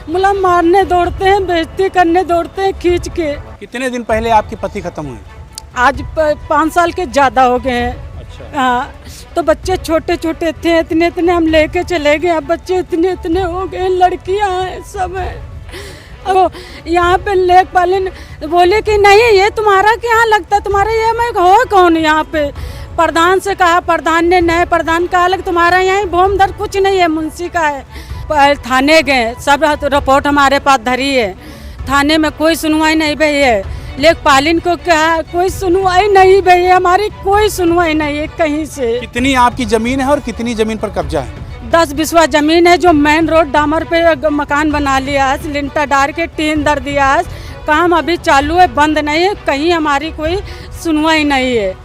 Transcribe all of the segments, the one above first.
मतलब मारने दौड़ते हैं, बेइज्जती करने दौड़ते हैं खींच के। कितने दिन पहले आपके पति खत्म हुए? आज 5 साल के ज़्यादा हो गए हैं। अच्छा। हाँ, तो बच्चे छोटे छोटे थे, इतने इतने हम लेके चले गए, अब बच्चे इतने इतने हो गए, लड़कियां हैं, सब है। अब यहाँ पे लेखपालिन बोले कि नहीं ये तुम्हारा क्या लगता, तुम्हारा ये मैं हो कौन यहाँ पे। प्रधान से कहा, प्रधान ने नए प्रधान कहा लग तुम्हारा यहाँ भूम दर कुछ नहीं है, मुंशी का है। थाने गए, सब रिपोर्ट हमारे पास धरी है, थाने में कोई सुनवाई नहीं भई है। लेखपालिन को कहा कोई सुनवाई नहीं भई है, हमारी कोई सुनवाई नहीं है कहीं से। कितनी आपकी जमीन है और कितनी जमीन पर कब्जा है? 10 बिस्वा जमीन है, जो मेन रोड डामर पे मकान बना लिया है, लिंटर डाल के टीन दर दिया है, काम अभी चालू है, बंद नहीं है, कहीं हमारी कोई सुनवाई नहीं है।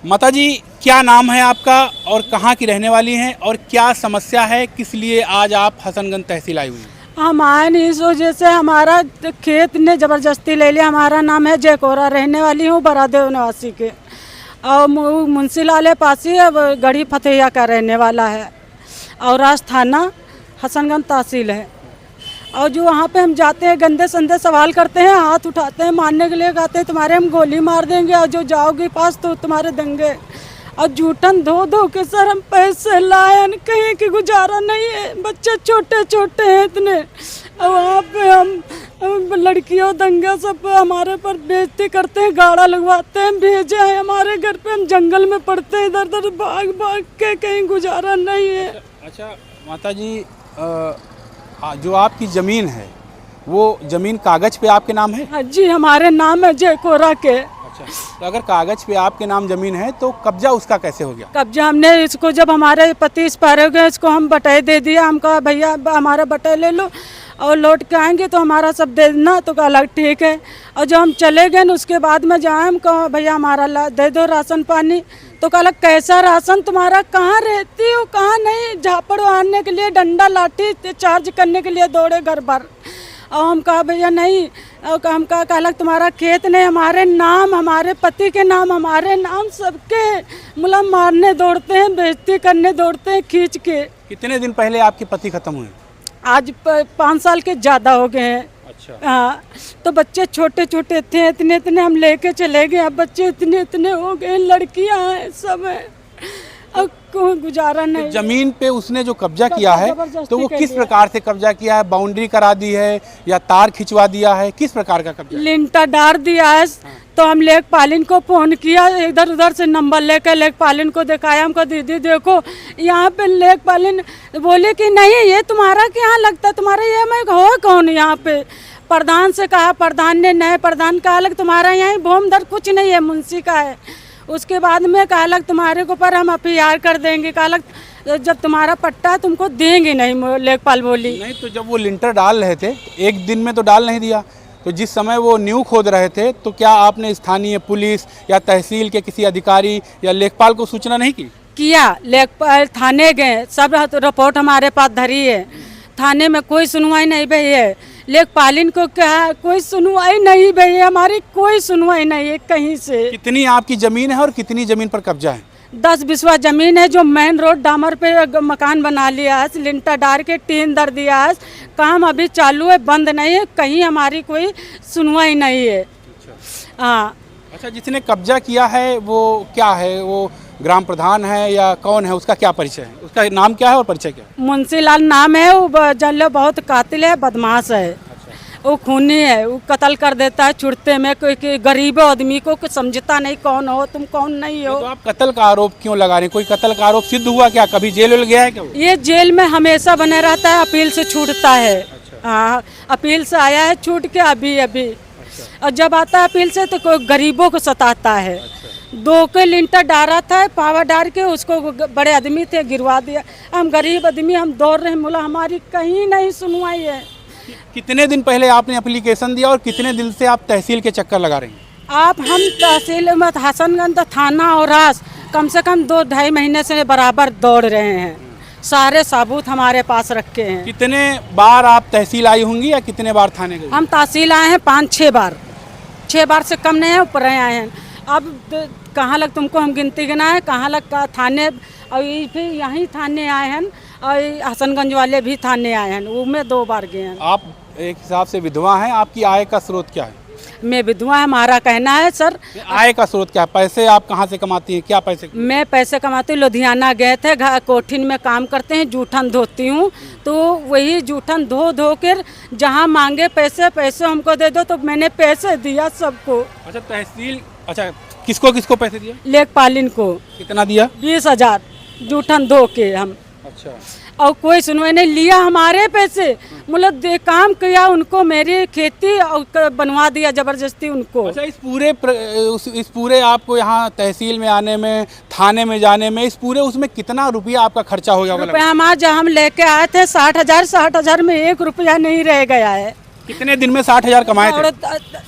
माता जी, क्या नाम है आपका और कहाँ की रहने वाली हैं और क्या समस्या है, किस लिए आज आप हसनगंज तहसील आई हुई हैं? हम आए नहीं इस वजह से, हमारा खेत ने ज़बरदस्ती ले लिया। हमारा नाम है जयकोरा, रहने वाली हूँ बरादेव निवासी के, और मुंशी लाल पासी अब गढ़ी फतेहिया का रहने वाला है, और राज थाना हसनगंज तहसील है। और जो वहाँ पे हम जाते हैं गंदे संदे सवाल करते हैं, हाथ उठाते हैं, मारने के लिए कहते हैं तुम्हारे हम गोली मार देंगे, और जो जाओगे पास तो तुम्हारे देंगे। और जूठन धो धो के सर हम पैसे लाए, कहीं की गुजारा नहीं है, बच्चे छोटे छोटे हैं इतने। और वहाँ पे हम लड़कियों दंगे सब हमारे पर बेइज्जती करते हैं, गाड़ा लगवाते हैं, भेजे हैं हमारे घर पे, हम जंगल में पड़ते हैं, इधर उधर भाग भाग के, कहीं गुजारा नहीं है। अच्छा माता जी, जो आपकी ज़मीन है वो ज़मीन कागज़ पे आपके नाम है? हाँ जी, हमारे नाम है जयकोरा के। अच्छा, तो अगर कागज़ पे आपके नाम ज़मीन है तो कब्जा उसका कैसे हो गया? कब्जा हमने इसको, जब हमारे पति एक्सपायर हो गए, इसको हम बटाई दे दिया। हम कहा भैया हमारा बटाई ले लो और लौट के आएंगे तो हमारा सब दे देना, तो कहा अलग ठीक है। और जब हम चले गए उसके बाद में जाए, हम कहा भैया हमारा दे दो राशन पानी, तो कहा कैसा राशन तुम्हारा, कहाँ रहती हो कहाँ नहीं, झापड़ आने के लिए डंडा लाठी चार्ज करने के लिए दौड़े घर भर। और हम कहा भैया नहीं, और हम कहा अलग तुम्हारा खेत नहीं, हमारे नाम, हमारे पति के नाम, हमारे नाम सबके, मतलब मारने दौड़ते हैं, बेइज्जती करने दौड़ते हैं खींच के। कितने दिन पहले आपके पति खत्म हुए? आज 5 साल के ज़्यादा हो गए हैं। अच्छा। हाँ, तो बच्चे छोटे छोटे थे, इतने इतने हम लेके चले गए, अब बच्चे इतने इतने हो गए, लड़कियां हैं, सब है, अब कोई गुजारा नहीं। जमीन पे उसने जो कब्जा किया है तो वो किस प्रकार से कब्जा किया है? बाउंड्री करा दी है या तार खिंचवा दिया है, किस प्रकार का कब्जा? लिंटर डाल दिया है। तो हम लेखपालिन को फोन किया, इधर उधर से नंबर लेकर लेखपालिन को दिखाया, हमको दीदी देखो यहाँ पे। लेखपालिन बोले कि नहीं ये तुम्हारा क्या लगता, तुम्हारा ये मैं हो कौन यहाँ पे। प्रधान से कहा, प्रधान ने नए प्रधान कहा लग तुम्हारा यहाँ भूम दर कुछ नहीं है, मुंशी का है। उसके बाद में कहा लग तुम्हारे को पर हम एफआईआर कर देंगे, कहा लग जब तुम्हारा पट्टा तुमको देंगे नहीं, लेखपाल बोली। नहीं तो जब वो लिंटर डाल रहे थे, एक दिन में तो डाल नहीं दिया, तो जिस समय वो नींव खोद रहे थे तो क्या आपने स्थानीय पुलिस या तहसील के किसी अधिकारी या लेखपाल को सूचना नहीं की? किया, लेखपाल थाने गए, सब रिपोर्ट हमारे पास धरी है, थाने में कोई सुनवाई नहीं भई है। लेखपालिन को कहा कोई सुनवाई नहीं भई है, हमारी कोई सुनवाई नहीं है कहीं से। कितनी आपकी ज़मीन है और कितनी ज़मीन पर कब्जा है? 10 बिस्वा जमीन है, जो मेन रोड डामर पे मकान बना लिया है, लिंटर डाल के टीन दर दिया है, काम अभी चालू है, बंद नहीं है, कहीं हमारी कोई सुनवाई नहीं है। हाँ। अच्छा, जिसने कब्जा किया है वो क्या है, वो ग्राम प्रधान है या कौन है, उसका क्या परिचय है, उसका नाम क्या है और परिचय क्या है? मुंशी लाल नाम है, वो जल्लो बहुत कातिल है, बदमाश है। अच्छा। वो खूनी है, वो कत्ल कर देता है छुड़ते में, कोई गरीब आदमी को कुछ समझता नहीं, कौन हो तुम कौन नहीं हो। तो आप कत्ल का आरोप क्यों लगा रहे हैं? कोई कत्ल का आरोप सिद्ध हुआ क्या? कभी जेल वेल गया है क्या वो? ये जेल में हमेशा बने रहता है, अपील से छूटता है। हाँ, अपील से आया है छूट के अभी अभी। और जब आता है अपील से तो कोई गरीबों को सताता है। 2 के लिंटर डाला था, पावर डाल के उसको बड़े आदमी थे गिरवा दिया। हम गरीब आदमी, हम दौड़ रहे हैं, बोला हमारी कहीं नहीं सुनवाई है। कितने दिन पहले आपने एप्लीकेशन दिया और कितने दिन से आप तहसील के चक्कर लगा रहे हैं? हम तहसील में हसनगंज थाना और रास कम से कम 2-2.5 महीने से बराबर दौड़ रहे हैं, सारे सबूत हमारे पास रखे हैं। कितने बार आप तहसील आई होंगी या कितने बार थाने गए? हम तहसील आए हैं 5-6 बार, 6 बार से कम नहीं है, ऊपर आए हैं। अब कहाँ लग तुमको हम गिनती गिनाए, कहाँ लग का थाने, और ये फिर यहीं थाने आए हैं, और हसनगंज वाले भी थाने आए हैं, वो में 2 बार गए हैं। आप एक हिसाब से विधवा हैं, आपकी आय का स्रोत क्या है? मैं विधवा, हमारा कहना है सर। आय का स्रोत क्या है? पैसे आप कहाँ से कमाती हैं, क्या पैसे? मैं पैसे कमाती हूँ, लुधियाना गए थे, कोठिन में काम करते हैं, जूठन धोती हूँ, तो वही जूठन धो कर जहाँ मांगे पैसे हमको दे दो, तो मैंने पैसे दिया सबको। अच्छा, तहसील, अच्छा किसको किसको पैसे दिए? लेखपालिन को कितना दिया? 20,000 जूठन धो के हम। अच्छा, और कोई सुनवाई नहीं, लिया हमारे पैसे, मतलब काम किया उनको, मेरी खेती और बनवा दिया जबरदस्ती उनको। अच्छा, इस पूरे आपको यहाँ तहसील में आने में, थाने में जाने में, इस पूरे उसमें कितना रुपया आपका खर्चा हो गया होगा? रुपया हमारा जब हम लेके आए थे 60,000 में 1 रुपया नहीं रह गया है। कितने दिन में 60,000 कमाए थे?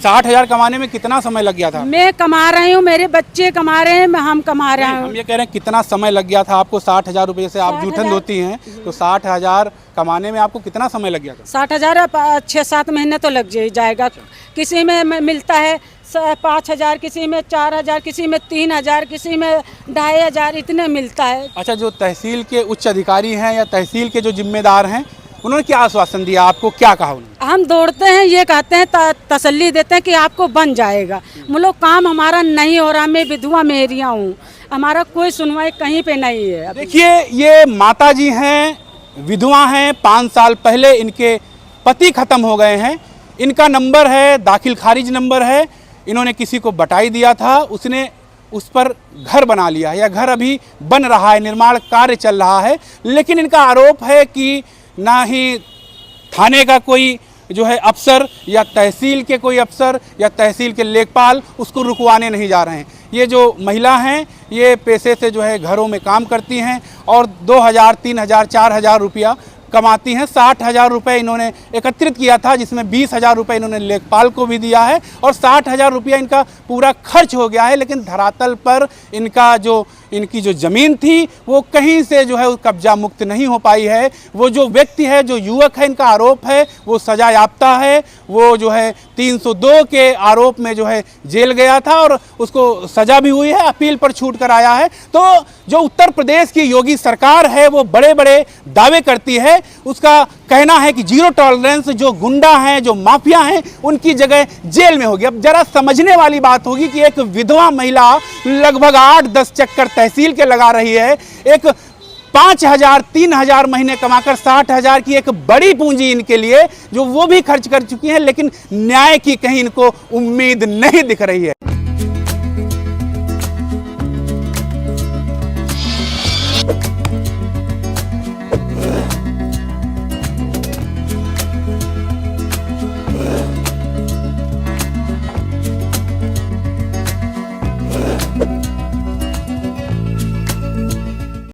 60,000 कमाने में कितना समय लग गया था? मैं कमा रही हूँ, मेरे बच्चे कमा रहे हैं, हम कमा रहे हैं। हम ये कह रहे हैं कितना समय लग गया था आपको 60,000 रुपये से? आप जूठन धोती हैं तो 60,000 कमाने में आपको कितना समय लग गया था? 60,000 6-7 महीने तो लग जाएगा। किसी में मिलता है 5,000, किसी में 4,000, किसी में 3,000, किसी में 2,500, इतने मिलता है। अच्छा, जो तहसील के उच्च अधिकारी हैं या तहसील के जो जिम्मेदार हैं, उन्होंने क्या आश्वासन दिया आपको, क्या कहा उन्होंने? हम दौड़ते हैं, ये कहते हैं, तसल्ली देते हैं कि आपको बन जाएगा, मतलब काम हमारा नहीं हो रहा। मैं विधवा मेरिया हूँ, हमारा कोई सुनवाई कहीं पे नहीं है। देखिए, ये माता जी हैं, विधवा हैं, 5 साल पहले इनके पति खत्म हो गए हैं। इनका नंबर है, दाखिल खारिज नंबर है, इन्होंने किसी को बटाई दिया था, उसने उस पर घर बना लिया, या घर अभी बन रहा है, निर्माण कार्य चल रहा है। लेकिन इनका आरोप है कि ना ही थाने का कोई जो है अफसर या तहसील के कोई अफसर या तहसील के लेखपाल उसको रुकवाने नहीं जा रहे हैं। ये जो महिला हैं, ये पैसे से जो है घरों में काम करती हैं और 2,000, 3,000, 4,000 रुपया कमाती हैं। 60,000 रुपये इन्होंने एकत्रित किया था, जिसमें 20,000 रुपये इन्होंने लेखपाल को भी दिया है और 60,000 रुपया इनका पूरा खर्च हो गया है। लेकिन धरातल पर इनकी जो ज़मीन थी वो कहीं से जो है कब्जा मुक्त नहीं हो पाई है। वो जो व्यक्ति है, जो युवक है, इनका आरोप है वो सजा याफ्ता है। वो जो है 302 के आरोप में जो है जेल गया था और उसको सजा भी हुई है, अपील पर छूट कर आया है। तो जो उत्तर प्रदेश की योगी सरकार है वो बड़े बड़े दावे करती है। उसका कहना है कि 0 टॉलरेंस, जो गुंडा हैं, जो माफिया हैं, उनकी जगह जेल में होगी। अब जरा समझने वाली बात होगी कि एक विधवा महिला लगभग 8-10 चक्कर तहसील के लगा रही है, एक 5,000, 3,000 महीने कमाकर 60,000 की एक बड़ी पूंजी इनके लिए, जो वो भी खर्च कर चुकी हैं, लेकिन न्याय की कहीं इनको उम्मीद नहीं दिख रही है।